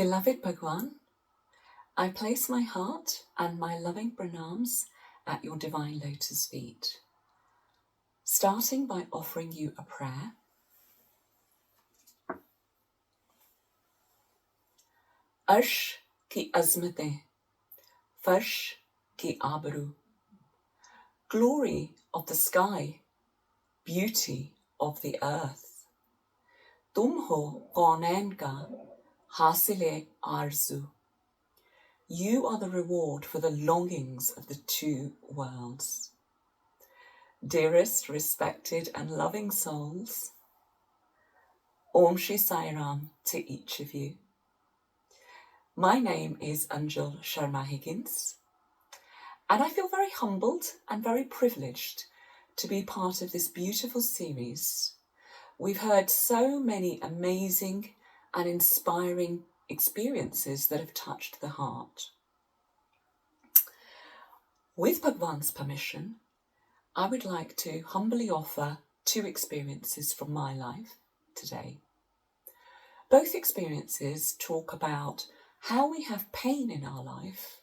Beloved Bhagwan, I place my heart and my loving pranams at your divine lotus feet, starting by offering you a prayer. Arsh ki azmate, farsh ki abru, glory of the sky, beauty of the earth. Tum ho kaunain ka hasile arzu. You are the reward for the longings of the two worlds. Dearest, respected and loving souls, Om Shri Sai Ram to each of you. My name is Anjul Sharma Higgins, and I feel very humbled and very privileged to be part of this beautiful series. We've heard so many amazing and inspiring experiences that have touched the heart. With Bhagwan's permission, I would like to humbly offer two experiences from my life today. Both experiences talk about how we have pain in our life,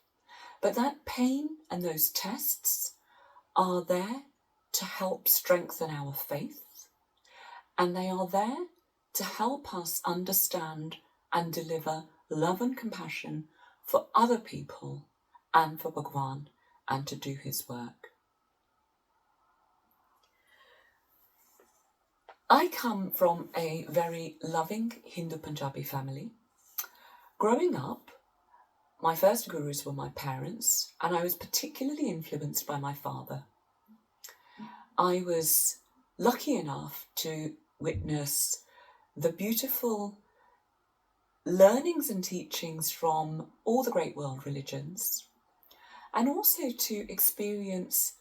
but that pain and those tests are there to help strengthen our faith, and they are there to help us understand and deliver love and compassion for other people and for Bhagwan and to do his work. I come from a very loving Hindu Punjabi family. Growing up, my first gurus were my parents, and I was particularly influenced by my father. I was lucky enough to witness the beautiful learnings and teachings from all the great world religions, and also to experience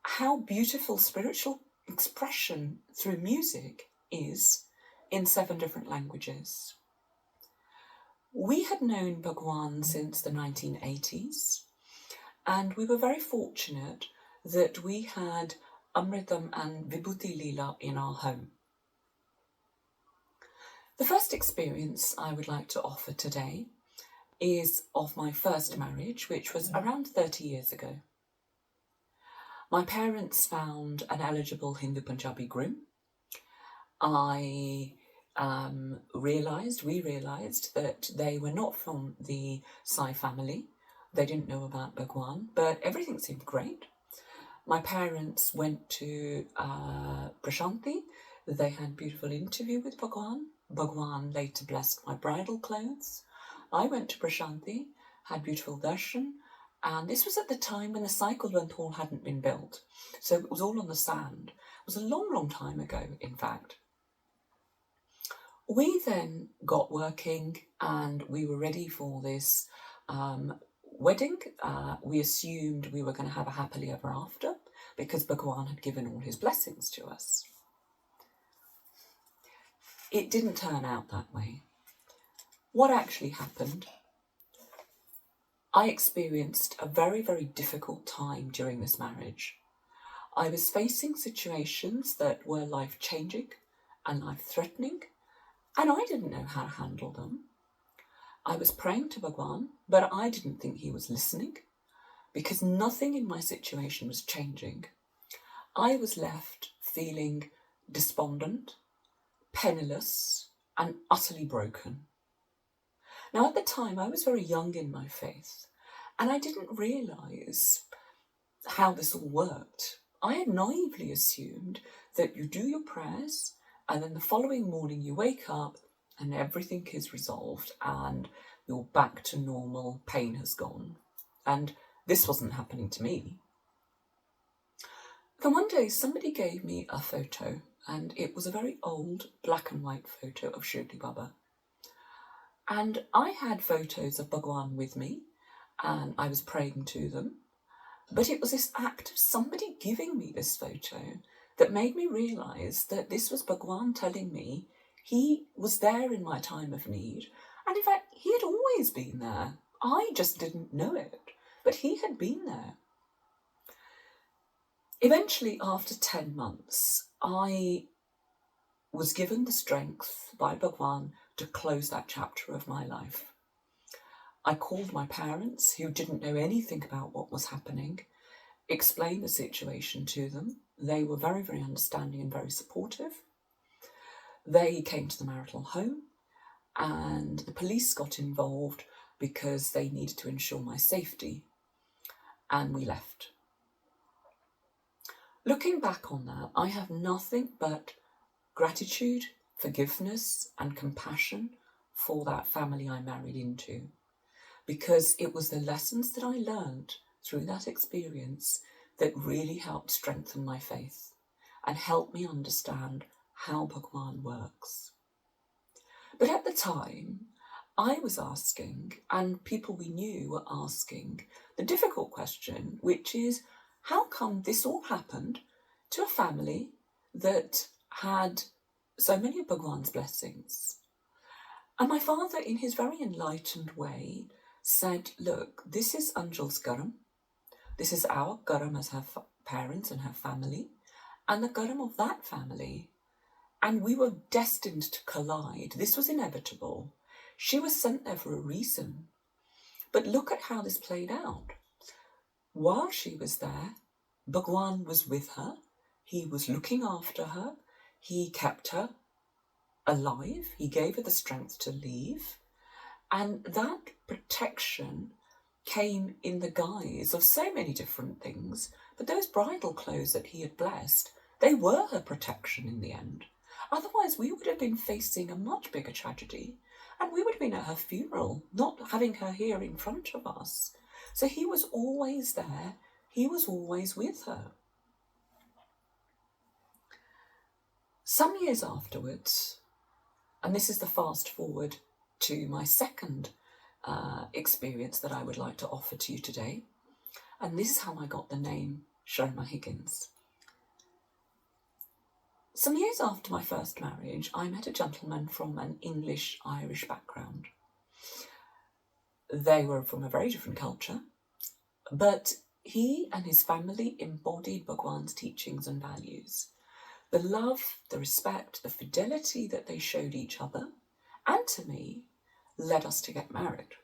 how beautiful spiritual expression through music is in 7 different languages. We had known Bhagwan since the 1980s, and we were very fortunate that we had Amritam and Vibhuti Leela in our home. The first experience I would like to offer today is of my first marriage, which was around 30 years ago. My parents found an eligible Hindu Punjabi groom. We realised that they were not from the Sai family. They didn't know about Bhagwan, but everything seemed great. My parents went to Prashanti. They had a beautiful interview with Bhagwan. Bhagwan later blessed my bridal clothes. I went to Prashanti, had beautiful darshan, and this was at the time when the cycle hall hadn't been built. So it was all on the sand. It was a long, long time ago, in fact. We then got working and we were ready for this wedding. We assumed we were going to have a happily ever after because Bhagwan had given all his blessings to us. It didn't turn out that way. What actually happened? I experienced a very, very difficult time during this marriage. I was facing situations that were life-changing and life-threatening, and I didn't know how to handle them. I was praying to Bhagwan, but I didn't think he was listening because nothing in my situation was changing. I was left feeling despondent, penniless, and utterly broken. Now, at the time, I was very young in my faith, and I didn't realise how this all worked. I had naively assumed that you do your prayers, and then the following morning you wake up and everything is resolved and you're back to normal, pain has gone. And this wasn't happening to me. Then one day somebody gave me a photo, and it was a very old black and white photo of Shirdi Baba. And I had photos of Bhagwan with me, and I was praying to them. But it was this act of somebody giving me this photo that made me realise that this was Bhagwan telling me he was there in my time of need. And in fact, he had always been there. I just didn't know it, but he had been there. Eventually, after 10 months, I was given the strength by Bhagwan to close that chapter of my life. I called my parents, who didn't know anything about what was happening, explained the situation to them. They were very, very understanding and very supportive. They came to the marital home, and the police got involved because they needed to ensure my safety, and we left. Looking back on that, I have nothing but gratitude, forgiveness, and compassion for that family I married into, because it was the lessons that I learned through that experience that really helped strengthen my faith and helped me understand how Bhagwan works. But at the time, I was asking, and people we knew were asking, the difficult question, which is, how come this all happened to a family that had so many of Bhagwan's blessings? And my father, in his very enlightened way, said, look, this is Anjul's garam. This is our garam as her parents and her family, and the garam of that family. And we were destined to collide. This was inevitable. She was sent there for a reason. But look at how this played out. While she was there, Bhagwan was with her. He was looking after her. He kept her alive. He gave her the strength to leave. And that protection came in the guise of so many different things. But those bridal clothes that he had blessed, they were her protection in the end. Otherwise, we would have been facing a much bigger tragedy, and we would have been at her funeral, not having her here in front of us. So he was always there. He was always with her. Some years afterwards, and this is the fast forward to my second experience that I would like to offer to you today, and this is how I got the name Sharma Higgins. Some years after my first marriage, I met a gentleman from an English-Irish background. They were from a very different culture, but he and his family embodied Bhagwan's teachings and values. The love, the respect, the fidelity that they showed each other, and to me, led us to get married.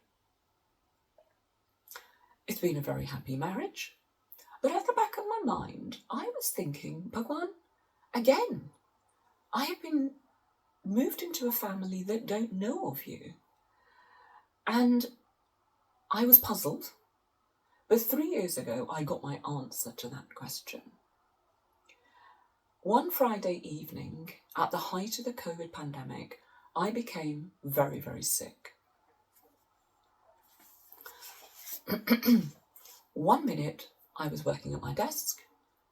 It's been a very happy marriage, but at the back of my mind, I was thinking, Bhagwan, again, I have been moved into a family that don't know of you. And I was puzzled. But 3 years ago, I got my answer to that question. One Friday evening, at the height of the COVID pandemic, I became very, very sick. 1 minute, I was working at my desk.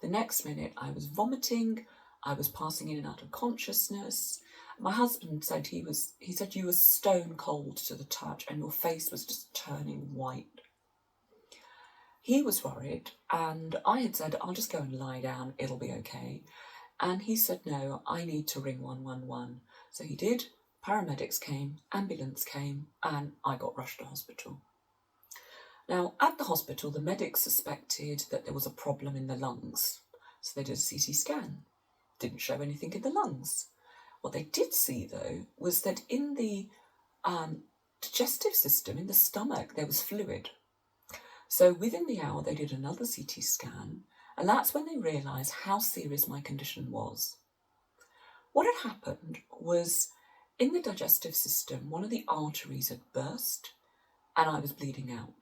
The next minute, I was vomiting. I was passing in and out of consciousness. My husband said he said you were stone cold to the touch and your face was just turning white. He was worried, and I had said, I'll just go and lie down, it'll be okay. And he said, no, I need to ring 111. So he did. Paramedics came, ambulance came, and I got rushed to hospital. Now, at the hospital, the medics suspected that there was a problem in the lungs. So they did a CT scan. Didn't show anything in the lungs. What they did see, though, was that in the digestive system, in the stomach, there was fluid. So within the hour, they did another CT scan, and that's when they realised how serious my condition was. What had happened was, in the digestive system, one of the arteries had burst, and I was bleeding out.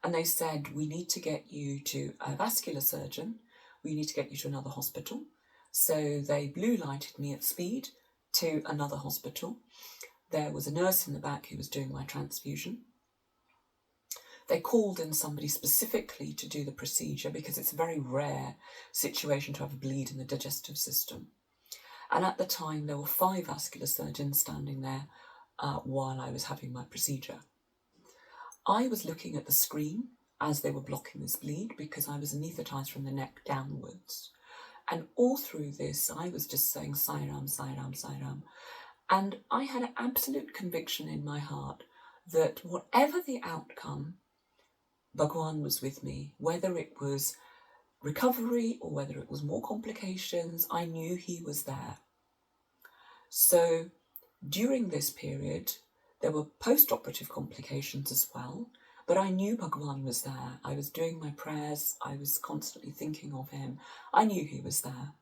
And they said, we need to get you to a vascular surgeon, we need to get you to another hospital. So they blue lighted me at speed to another hospital. There was a nurse in the back who was doing my transfusion. They called in somebody specifically to do the procedure because it's a very rare situation to have a bleed in the digestive system. And at the time, there were 5 vascular surgeons standing there while I was having my procedure. I was looking at the screen as they were blocking this bleed because I was anaesthetised from the neck downwards. And all through this, I was just saying, Sai Ram, Sai Ram, Sai Ram. And I had an absolute conviction in my heart that whatever the outcome, Bhagwan was with me. Whether it was recovery or whether it was more complications, I knew he was there. So During this period, there were post-operative complications as well, but I knew Bhagwan was there. I was doing my prayers. I was constantly thinking of him. I knew he was there.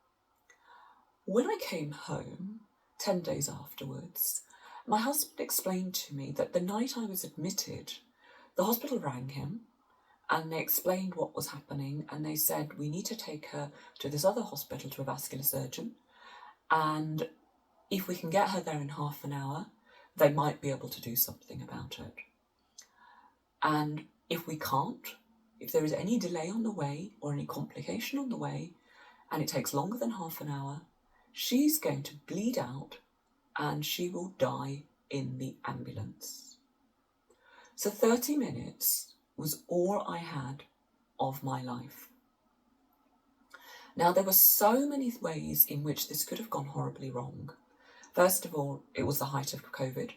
When I came home, 10 days afterwards, my husband explained to me that the night I was admitted, the hospital rang him and they explained what was happening, and they said, we need to take her to this other hospital, to a vascular surgeon, and if we can get her there in half an hour, they might be able to do something about it. And if we can't, if there is any delay on the way or any complication on the way, and it takes longer than half an hour, she's going to bleed out and she will die in the ambulance. So 30 minutes was all I had of my life. Now, there were so many ways in which this could have gone horribly wrong. First of all, it was the height of COVID.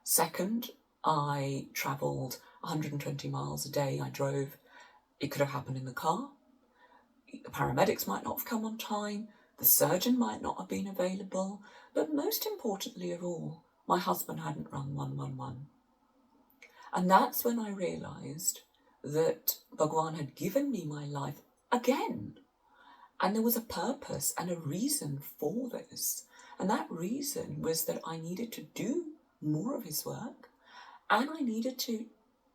Second, I travelled 120 miles a day. I drove. It could have happened in the car. The paramedics might not have come on time. The surgeon might not have been available. But most importantly of all, my husband hadn't rung 111. And that's when I realised that Bhagwan had given me my life again. And there was a purpose and a reason for this. And that reason was that I needed to do more of his work, and I needed to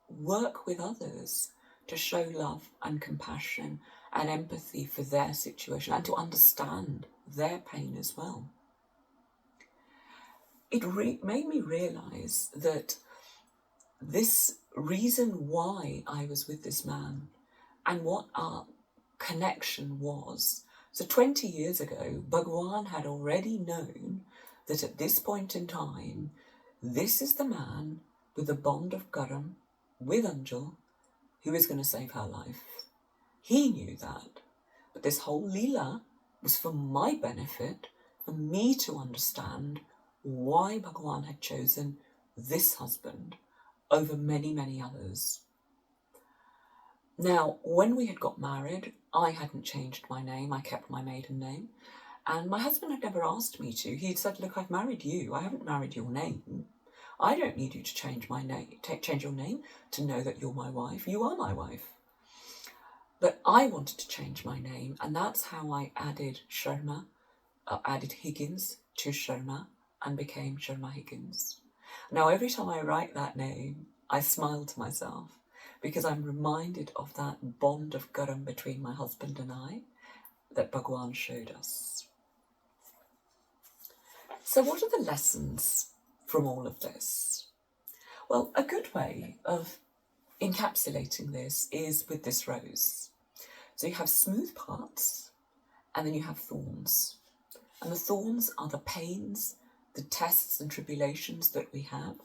work with others to show love and compassion and empathy for their situation and to understand their pain as well. It made me realise that this reason why I was with this man and what our connection was. So 20 years ago, Bhagwan had already known that at this point in time, this is the man with the bond of Garam with Anjul who is going to save her life. He knew that. But this whole Leela was for my benefit, for me to understand why Bhagwan had chosen this husband over many, many others. Now, when we had got married, I hadn't changed my name. I kept my maiden name. And my husband had never asked me to. He'd said, look, I've married you. I haven't married your name. I don't need you to change my name, change your name to know that you're my wife. You are my wife. But I wanted to change my name, and that's how I added Sharma, added Higgins to Sharma, and became Sharma Higgins. Now, every time I write that name, I smile to myself, because I'm reminded of that bond of Garam between my husband and I that Bhagwan showed us. So what are the lessons from all of this? Well, a good way of encapsulating this is with this rose. So you have smooth parts, and then you have thorns. And the thorns are the pains, the tests and tribulations that we have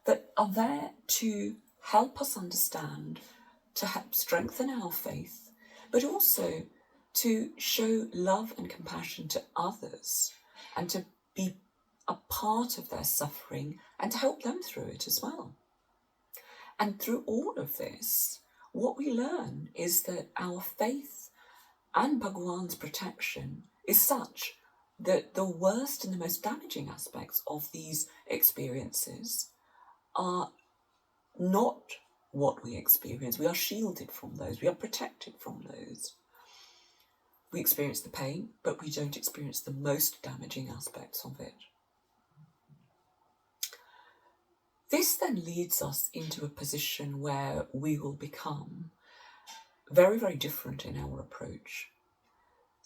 that are there to help us understand, to help strengthen our faith, but also to show love and compassion to others and to be a part of their suffering and to help them through it as well. And through all of this, what we learn is that our faith and Bhagwan's protection is such that the worst and the most damaging aspects of these experiences are not what we experience. We are shielded from those. We are protected from those. We experience the pain, but we don't experience the most damaging aspects of it. This then leads us into a position where we will become very, very different in our approach.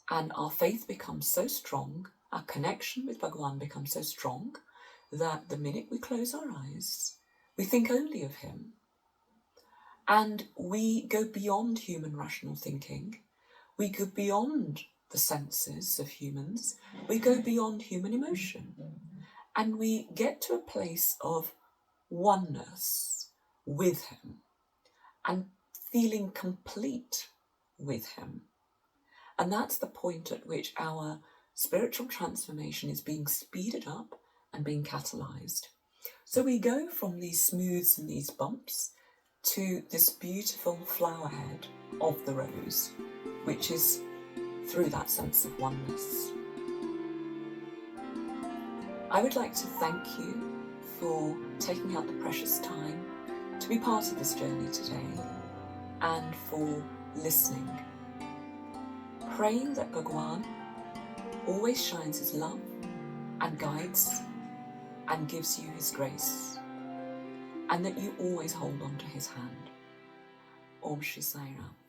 And our faith becomes so strong, our connection with Bhagwan becomes so strong, that the minute we close our eyes, we think only of him. And we go beyond human rational thinking. We go beyond the senses of humans. We go beyond human emotion. And we get to a place of oneness with him and feeling complete with him. And that's the point at which our spiritual transformation is being speeded up and being catalyzed. So we go from these smooths and these bumps to this beautiful flower head of the rose, which is through that sense of oneness. I would like to thank you for taking out the precious time to be part of this journey today and for listening. Praying that Bhagwan always shines his love and guides and gives you his grace, and that you always hold on to his hand. Om Shri Sai Ram.